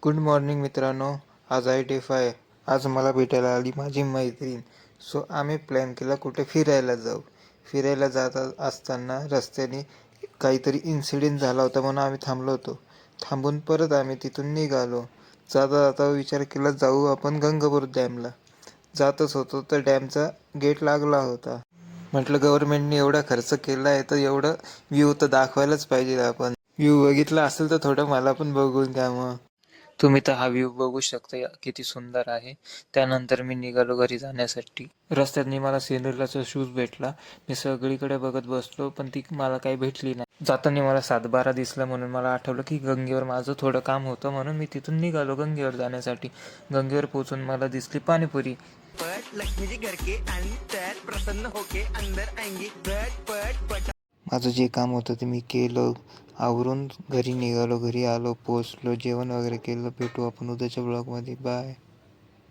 Good morning मित्रांनो. आज आहे डे 5. आज मला भेटायला आली माझी मैत्रीण. सो आम्ही प्लॅन केला कुठे फिरायला जाऊ. फिरायला जात असताना रस्त्याने काहीतरी इन्सिडेंट झाला होता म्हणून आम्ही थांबलो होतो. थांबून परत आम्ही तिथून निघालो. जाता जाता विचार केला जाऊ आपण गंगापूर डॅमला. जातच होतो तर डॅमचा गेट लागला होता. म्हटलं गव्हर्नमेंटने एवढा खर्च केला आहे तर एवढं व्ह्यू तर दाखवायलाच पाहिजे आपण. व्ह्यू बघितला असेल तर थोडं मला पण बघून द्या मग. तुम्ही तर हा व्ह्यू बघू शकता किती सुंदर आहे. त्यानंतर मी निघालो घरी जाण्यासाठी. रस्त्यातनी मला सिंड्रेलाचा शूज भेटला. मी सगळीकडे बघत बसलो पण ती मला काही भेटली नाही. जाताना मला 7-12 दिसलं म्हणून मला आठवलं की गंगेवर माझं थोडं काम होतं म्हणून मी तिथून निघालो गंगेवर जाण्यासाठी. गंगेवर पोहोचून मला दिसली पाणीपुरी. पट लक्ष्मी जी घर के अंदर प्रसन्न होके अंदर आएंगी पट पट पट। माझं जे काम होतं ते मी केलं. आवरून घरी निघालो. घरी आलो, पोचलो, जेवण वगैरे केलं. भेटू आपण उद्याच्या ब्लॉगमध्ये. बाय.